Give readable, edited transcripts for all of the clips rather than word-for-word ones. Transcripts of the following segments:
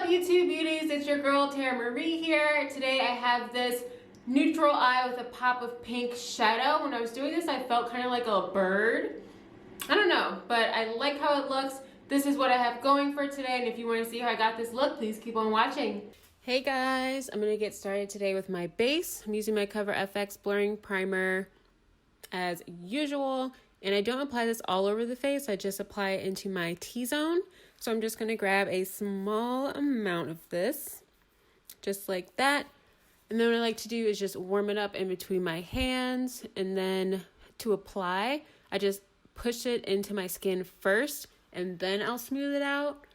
YouTube beauties? It's your girl Tara Marie here. Today I have this neutral eye with a pop of pink shadow. When I was doing this, I felt kind of like a bird. I don't know, but I like how it looks. This is what I have going for today, and if you want to see how I got this look, please keep on watching. Hey guys, I'm going to get started today with my base. I'm using my Cover FX blurring primer as usual, and I don't apply this all over the face. I just apply it into my T-zone. So I'm just going to grab a small amount of this, just like that. And then what I like to do is just warm it up in between my hands, and then to apply, I just push it into my skin first, and then I'll smooth it out.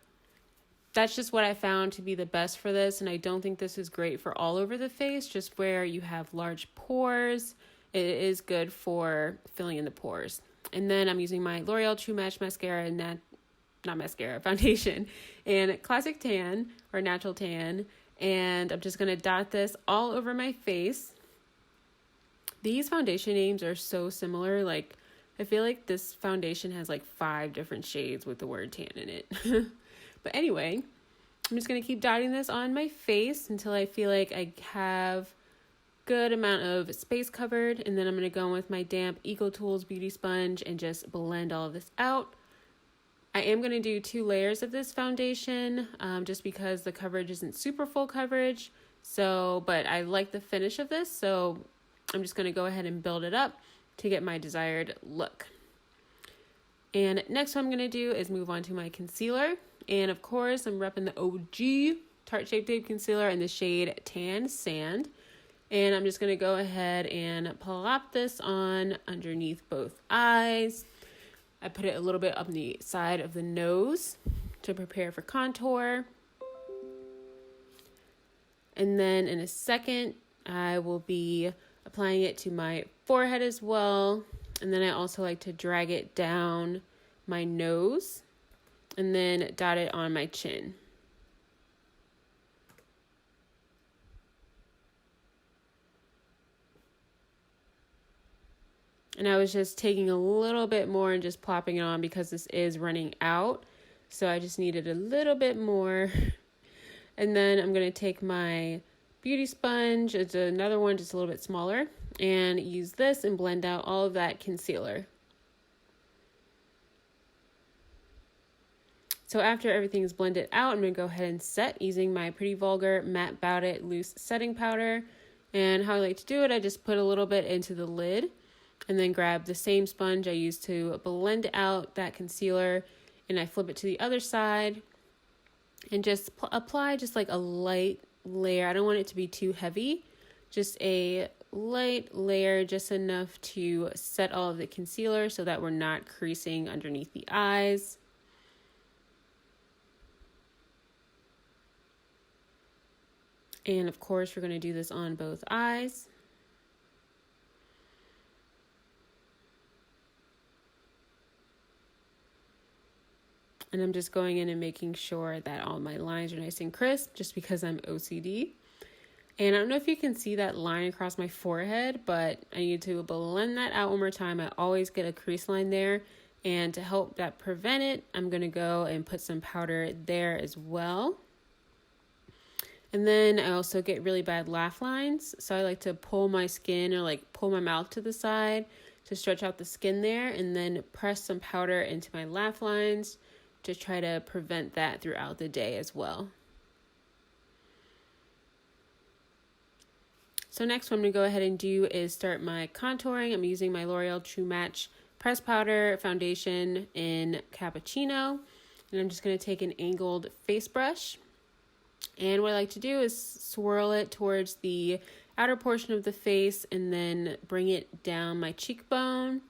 That's just what I found to be the best for this, and I don't think this is great for all over the face, just where you have large pores. It is good for filling in the pores. And then I'm using my L'Oreal True Match mascara and foundation and Classic Tan or Natural Tan. And I'm just going to dot this all over my face. These foundation names are so similar. Like, I feel like this foundation has like 5 different shades with the word tan in it. But anyway, I'm just going to keep dotting this on my face until I feel like I have good amount of space covered, and then I'm going to go in with my damp Eco Tools beauty sponge and just blend all of this out. I am going to do 2 layers of this foundation just because the coverage isn't super full coverage, but I like the finish of this, so I'm just going to go ahead and build it up to get my desired look. And next what I'm going to do is move on to my concealer, and of course I'm repping the OG Tarte Shape Tape Concealer in the shade Tan Sand. And I'm just going to go ahead and plop this on underneath both eyes. I put it a little bit up the side of the nose to prepare for contour. And then in a second, I will be applying it to my forehead as well. And then I also like to drag it down my nose and then dot it on my chin. And I was just taking a little bit more and just plopping it on because this is running out. So I just needed a little bit more. And then I'm going to take my beauty sponge. It's another one just a little bit smaller. And use this and blend out all of that concealer. So after everything is blended out, I'm going to go ahead and set using my Pretty Vulgar Matte Bout It Loose Setting Powder. And how I like to do it, I just put a little bit into the lid. And then grab the same sponge I used to blend out that concealer, and I flip it to the other side and just apply just like a light layer. I don't want it to be too heavy, just a light layer, just enough to set all of the concealer so that we're not creasing underneath the eyes. And of course, we're going to do this on both eyes. And I'm just going in and making sure that all my lines are nice and crisp just because I'm OCD. And I don't know if you can see that line across my forehead, but I need to blend that out one more time. I always get a crease line there. And to help that prevent it, I'm going to go and put some powder there as well. And then I also get really bad laugh lines. So I like to pull my skin or like pull my mouth to the side to stretch out the skin there, and then press some powder into my laugh lines to try to prevent that throughout the day as well. So next what I'm going to go ahead and do is start my contouring. I'm using my L'Oreal True Match Press Powder Foundation in Cappuccino. And I'm just going to take an angled face brush. And what I like to do is swirl it towards the outer portion of the face and then bring it down my cheekbone.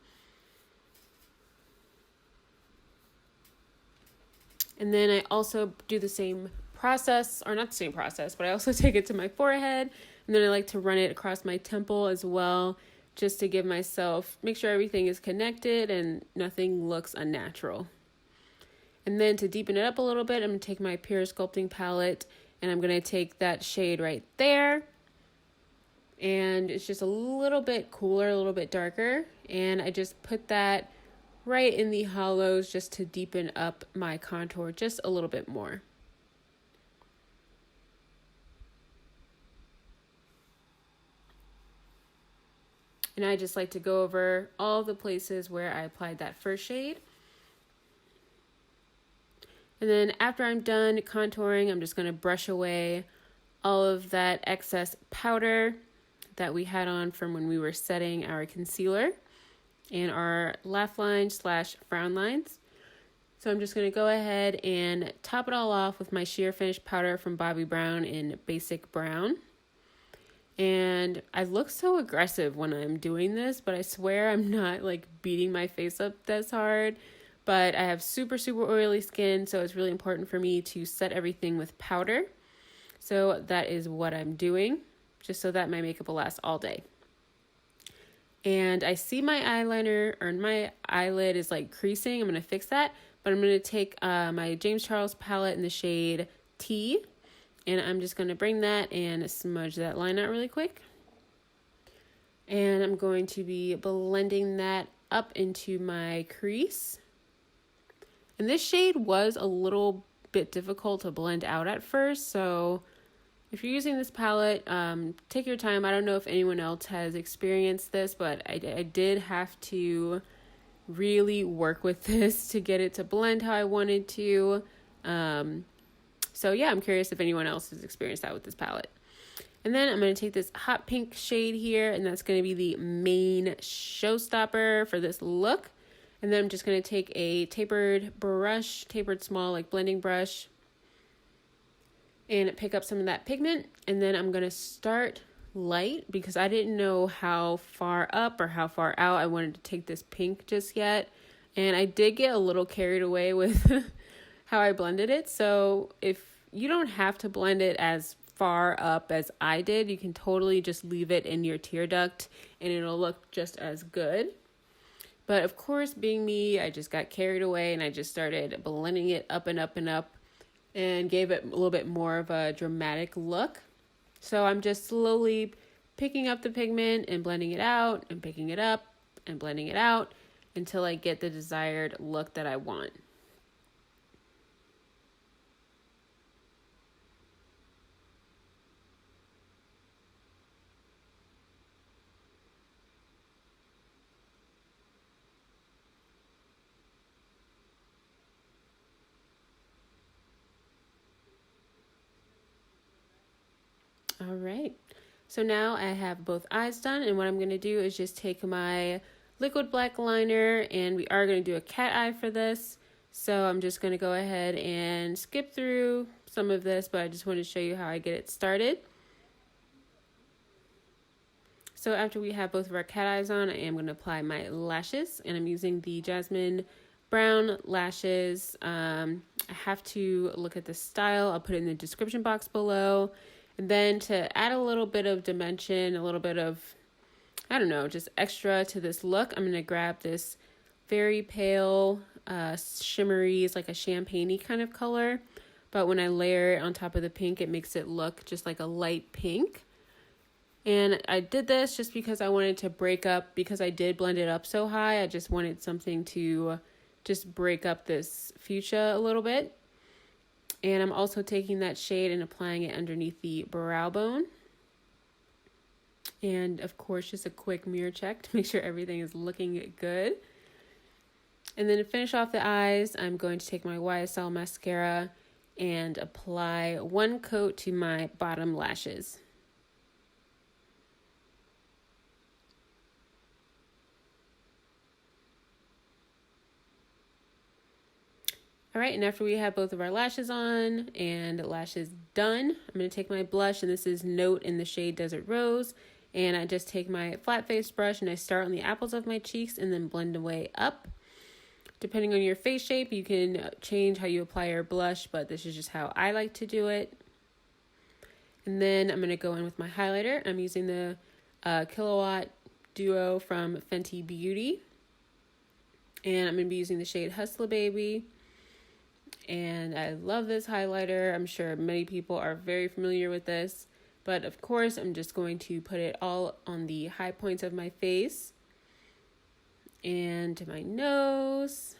And then I also do the same process, or not the same process, but I also take it to my forehead. And then I like to run it across my temple as well, just to give myself, make sure everything is connected and nothing looks unnatural. And then to deepen it up a little bit, I'm going to take my Pure Sculpting palette and I'm going to take that shade right there. And it's just a little bit cooler, a little bit darker. And I just put that right in the hollows just to deepen up my contour just a little bit more. And I just like to go over all the places where I applied that first shade. And then after I'm done contouring, I'm just going to brush away all of that excess powder that we had on from when we were setting our concealer and our laugh lines / frown lines. So I'm just going to go ahead and top it all off with my sheer finish powder from Bobbi Brown in Basic Brown. And I look so aggressive when I'm doing this, but I swear I'm not like beating my face up this hard. But I have super, super oily skin, so it's really important for me to set everything with powder. So that is what I'm doing, just so that my makeup will last all day. And I see my eyeliner or my eyelid is like creasing. I'm going to fix that. But I'm going to take my James Charles palette in the shade T. And I'm just going to bring that and smudge that line out really quick. And I'm going to be blending that up into my crease. And this shade was a little bit difficult to blend out at first. So if you're using this palette, take your time. I don't know if anyone else has experienced this, but I did have to really work with this to get it to blend how I wanted to. So yeah, I'm curious if anyone else has experienced that with this palette. And then I'm going to take this hot pink shade here, and that's going to be the main showstopper for this look. And then I'm just going to take a tapered small like blending brush, and pick up some of that pigment. And then I'm going to start light because I didn't know how far up or how far out I wanted to take this pink just yet. And I did get a little carried away with how I blended it. So if you don't have to blend it as far up as I did, you can totally just leave it in your tear duct and it'll look just as good. But of course, being me, I just got carried away and I just started blending it up and up and up and gave it a little bit more of a dramatic look. So I'm just slowly picking up the pigment and blending it out and picking it up and blending it out until I get the desired look that I want. All right, so now I have both eyes done, and what I'm going to do is just take my liquid black liner, and we are going to do a cat eye for this. So I'm just going to go ahead and skip through some of this, but I just want to show you how I get it started. So after we have both of our cat eyes on, I am going to apply my lashes, and I'm using the Jasmine Brown lashes. I have to look at the style. I'll put it in the description box below. And then to add a little bit of dimension, a little bit of, I don't know, just extra to this look, I'm going to grab this very pale, shimmery, it's like a champagne-y kind of color. But when I layer it on top of the pink, it makes it look just like a light pink. And I did this just because I wanted to break up, because I did blend it up so high, I just wanted something to just break up this fuchsia a little bit. And I'm also taking that shade and applying it underneath the brow bone. And of course, just a quick mirror check to make sure everything is looking good. And then to finish off the eyes, I'm going to take my YSL mascara and apply one coat to my bottom lashes. All right, and after we have both of our lashes on and lashes done, I'm going to take my blush, and this is Note in the shade Desert Rose. And I just take my flat face brush and I start on the apples of my cheeks and then blend away up. Depending on your face shape, you can change how you apply your blush, but this is just how I like to do it. And then I'm going to go in with my highlighter. I'm using the Kilowatt Duo from Fenty Beauty. And I'm going to be using the shade Hustla Baby. And I love this highlighter. I'm sure many people are very familiar with this. But of course, I'm just going to put it all on the high points of my face. And to my nose.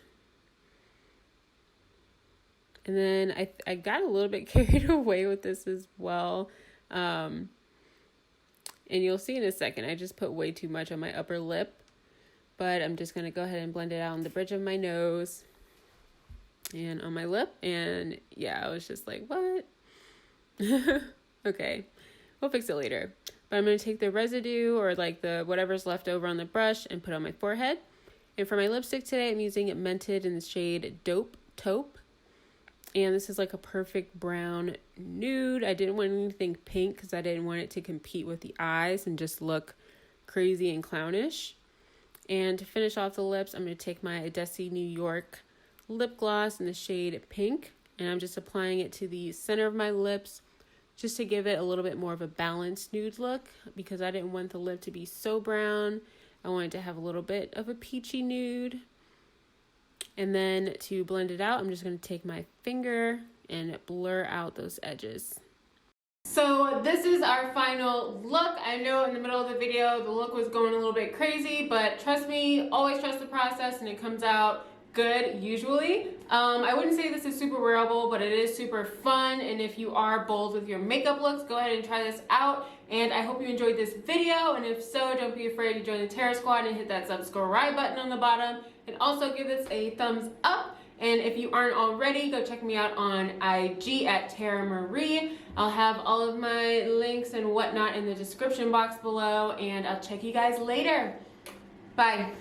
And then I got a little bit carried away with this as well. And you'll see in a second, I just put way too much on my upper lip. But I'm just going to go ahead and blend it out on the bridge of my nose and on my lip. And yeah, I was just like, what? Okay, we'll fix it later. But I'm going to take the residue or like the whatever's left over on the brush and put on my forehead. And for my lipstick today, I'm using it Mented in the shade Dope Taupe. And this is like a perfect brown nude. I didn't want anything pink because I didn't want it to compete with the eyes and just look crazy and clownish. And to finish off the lips, I'm going to take my Desi New York lip gloss in the shade Pink. And I'm just applying it to the center of my lips just to give it a little bit more of a balanced nude look because I didn't want the lip to be so brown. I wanted to have a little bit of a peachy nude. And then to blend it out, I'm just going to take my finger and blur out those edges. So this is our final look. I know in the middle of the video the look was going a little bit crazy, but trust me, always trust the process and it comes out good usually. I wouldn't say this is super wearable, but it is super fun, and if you are bold with your makeup looks, go ahead and try this out. And I hope you enjoyed this video, and if so, don't be afraid to join the Terror Squad and hit that subscribe button on the bottom, and also give this a thumbs up. And if you aren't already, go check me out on IG at Tara Marie. I'll have all of my links and whatnot in the description box below, and I'll check you guys later. Bye.